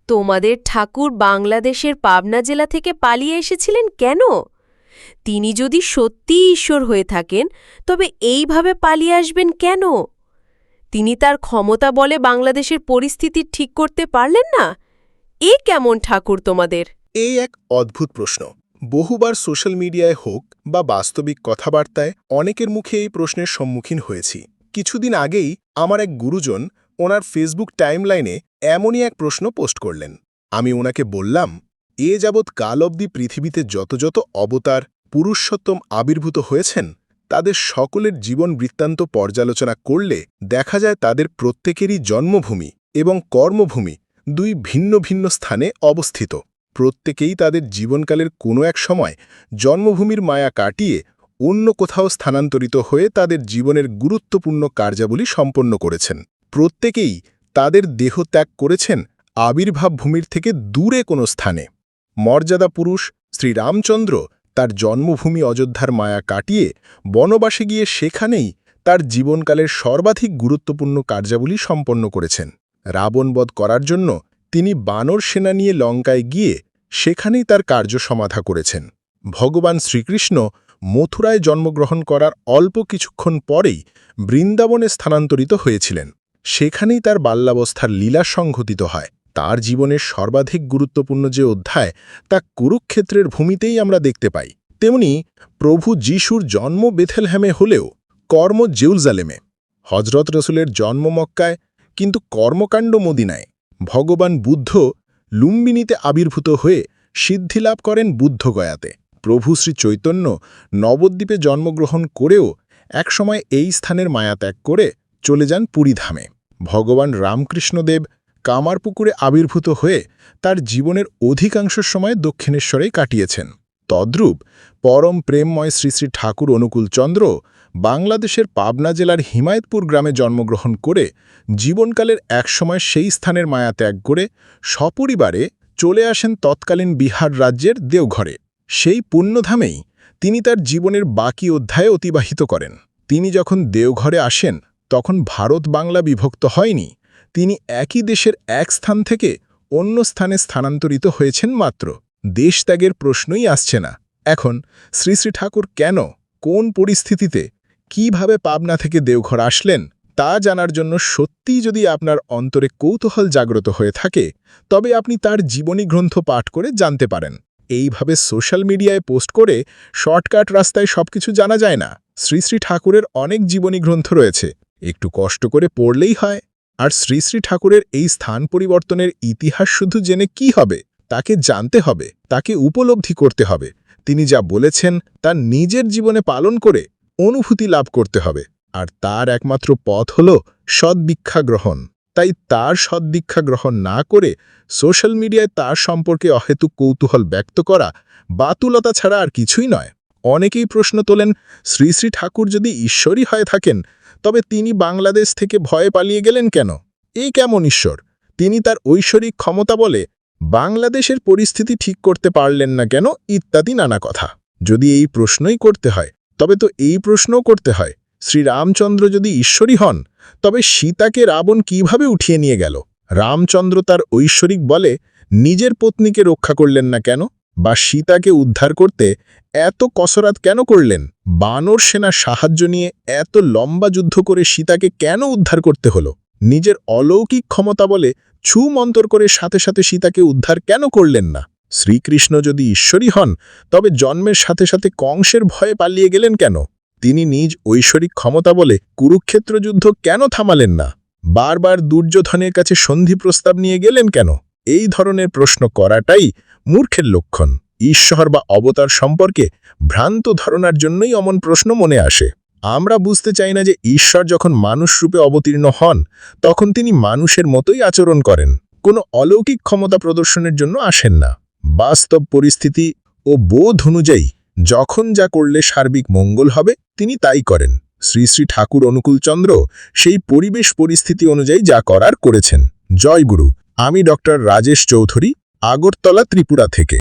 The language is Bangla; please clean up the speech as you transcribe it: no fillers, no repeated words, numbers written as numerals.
তোমাদের ঠাকুর বাংলাদেশের পাবনা জেলা থেকে পালিয়ে এসেছিলেন কেন? তিনি যদি সত্যিই ঈশ্বর হয়ে থাকেন তবে এইভাবে পালিয়ে আসবেন কেন? তিনি তার ক্ষমতা বলে বাংলাদেশের পরিস্থিতি ঠিক করতে পারলেন না? এ কেমন ঠাকুর তোমাদের? এই এক অদ্ভুত প্রশ্ন। বহুবার সোশ্যাল মিডিয়ায় হোক বা বাস্তবিক কথাবার্তায় অনেকের মুখে এই প্রশ্নের সম্মুখীন হয়েছি। কিছুদিন আগেই আমার এক গুরুজন ওনার ফেসবুক টাইমলাইনে এমনই এক প্রশ্ন পোস্ট করলেন। আমি ওনাকে বললাম, এ যাবৎ কাল অবধি পৃথিবীতে যত যত অবতার পুরুষোত্তম আবির্ভূত হয়েছেন তাদের সকলের জীবন বৃত্তান্ত পর্যালোচনা করলে দেখা যায় তাদের প্রত্যেকেরই জন্মভূমি এবং কর্মভূমি দুই ভিন্ন ভিন্ন স্থানে অবস্থিত। প্রত্যেকেই তাদের জীবনকালের কোনো এক সময় জন্মভূমির মায়া কাটিয়ে অন্য কোথাও স্থানান্তরিত হয়ে তাদের জীবনের গুরুত্বপূর্ণ কার্যাবলী সম্পন্ন করেছেন। প্রত্যেকেই তাদের দেহ ত্যাগ করেছেন আবির্ভাব ভূমির থেকে দূরে কোনো স্থানে। মর্যাদা পুরুষ শ্রীরামচন্দ্র তার জন্মভূমি অযোধ্যার মায়া কাটিয়ে বনবাসে গিয়ে সেখানেই তার জীবনকালের সর্বাধিক গুরুত্বপূর্ণ কার্যাবলী সম্পন্ন করেছেন। রাবণবধ করার জন্য তিনি বানর সেনা নিয়ে লঙ্কায় গিয়ে সেখানেই তার কার্য সমাধা করেছেন। ভগবান শ্রীকৃষ্ণ মথুরায় জন্মগ্রহণ করার অল্প কিছুক্ষণ পরেই বৃন্দাবনে স্থানান্তরিত হয়েছিলেন। সেখানেই তার বাল্যাবস্থার লীলা সংঘটিত হয়। তার জীবনের সর্বাধিক গুরুত্বপূর্ণ যে অধ্যায় তা কুরুক্ষেত্রের ভূমিতেই আমরা দেখতে পাই। তেমনি প্রভু যিশুর জন্ম বেথেলহেমে হলেও কর্ম জেরুজালেমে। হজরত রসুলের জন্ম মক্কায় কিন্তু কর্মকাণ্ড মদিনায়। ভগবান বুদ্ধ লুম্বিনীতে আবির্ভূত হয়ে সিদ্ধিলাভ করেন বুদ্ধগয়াতে। প্রভু শ্রী চৈতন্য নবদ্বীপে জন্মগ্রহণ করেও একসময় এই স্থানের মায়া ত্যাগ করে চলে যান পুরীধামে। ভগবান রামকৃষ্ণদেব কামারপুকুরে আবির্ভূত হয়ে তার জীবনের অধিকাংশ সময় দক্ষিণেশ্বরেই কাটিয়েছেন। তদ্রূপ পরম প্রেমময় শ্রী শ্রী ঠাকুর অনুকূলচন্দ্র বাংলাদেশের পাবনা জেলার হিমায়তপুর গ্রামে জন্মগ্রহণ করে জীবনকালের একসময় সেই স্থানের মায়া ত্যাগ করে সপরিবারে চলে আসেন তৎকালীন বিহার রাজ্যের দেওঘরে। সেই পুণ্যধামেই তিনি তার জীবনের বাকি অধ্যায়ে অতিবাহিত করেন। তিনি যখন দেওঘরে আসেন তখন ভারত বাংলা বিভক্ত হয়নি। তিনি একই দেশের এক স্থান থেকে অন্য স্থানে স্থানান্তরিত হয়েছেন মাত্র। দেশত্যাগের প্রশ্নই আসছে না। এখন শ্রী শ্রী ঠাকুর কেন, কোন পরিস্থিতিতে, কিভাবে পাবনা থেকে দেওঘর আসলেন তা জানার জন্য সত্যিই যদি আপনার অন্তরে কৌতূহল জাগ্রত হয়ে থাকে তবে আপনি তার জীবনী গ্রন্থ পাঠ করে জানতে পারেন। এইভাবে সোশ্যাল মিডিয়ায় পোস্ট করে শর্টকাট রাস্তায় সবকিছু জানা যায় না। শ্রী শ্রী ঠাকুরের অনেক জীবনী গ্রন্থ রয়েছে, একটু কষ্ট করে পড়লেই হয়। আর শ্রী শ্রী ঠাকুরের এই স্থান পরিবর্তনের ইতিহাস শুধু জেনে কি হবে, তাকে জানতে হবে, তাকে উপলব্ধি করতে হবে। তিনি যা বলেছেন তা নিজের জীবনে পালন করে অনুভূতি লাভ করতে হবে। আর তার একমাত্র পথ হল সদ্দীক্ষা গ্রহণ। তাই তার সদ্দীক্ষা গ্রহণ না করে সোশ্যাল মিডিয়ায় তার সম্পর্কে অহেতুক কৌতূহল ব্যক্ত করা বাতুলতা ছাড়া আর কিছুই নয়। অনেকেই প্রশ্ন তোলেন, শ্রী শ্রী ঠাকুর যদি ঈশ্বরই হয়ে থাকেন তবে তিনি বাংলাদেশ থেকে ভয়ে পালিয়ে গেলেন কেন? এই কেমন ঈশ্বর? তিনি তার ঐশ্বরিক ক্ষমতা বলে বাংলাদেশের পরিস্থিতি ঠিক করতে পারলেন না কেন, ইত্যাদি নানা কথা। যদি এই প্রশ্নই করতে হয় তবে তো এই প্রশ্নও করতে হয়, শ্রীরামচন্দ্র যদি ঈশ্বরই হন তবে সীতাকে রাবণ কিভাবে উঠিয়ে নিয়ে গেল? রামচন্দ্র তার ঐশ্বরিক বলে নিজের পত্নীকে রক্ষা করলেন না কেন? বা সীতাকে উদ্ধার করতে এত কসরত কেন করলেন? বানর সেনার সাহায্য নিয়ে এত লম্বা যুদ্ধ করে সীতাকে কেন উদ্ধার করতে হলো? নিজের অলৌকিক ক্ষমতা বলে ছু মন্তর করে সাথে সাথে সীতাকে উদ্ধার কেন করলেন না? শ্রীকৃষ্ণ যদি ঈশ্বরই হন তবে জন্মের সাথে সাথে কংসের ভয়ে পালিয়ে গেলেন কেন? তিনি নিজ ঐশ্বরিক ক্ষমতা বলে কুরুক্ষেত্র যুদ্ধ কেন থামালেন না? বারবার দুর্যোধনের কাছে সন্ধি প্রস্তাব নিয়ে গেলেন কেন? এই ধরনের প্রশ্ন করাটাই মূর্খের লক্ষণ। ঈশ্বর বা অবতার সম্পর্কে ভ্রান্ত ধারণার জন্যই অমন প্রশ্ন মনে আসে। আমরা বুঝতে চাই না যে ঈশ্বর যখন মানুষ রূপে অবতীর্ণ হন তখন তিনি মানুষের মতোই আচরণ করেন, কোনো অলৌকিক ক্ষমতা প্রদর্শনের জন্য আসেন না। বাস্তব পরিস্থিতি ও বোধ অনুযায়ী যখন যা করলে সার্বিক মঙ্গল হবে তিনি তাই করেন। শ্রী শ্রী ঠাকুর অনুকূলচন্দ্র সেই পরিবেশ পরিস্থিতি অনুযায়ী যা করার করেছেন। জয় গুরু। আমি ডক্টর রাজেশ চৌধুরী, আগরতলা, ত্রিপুরা থেকে।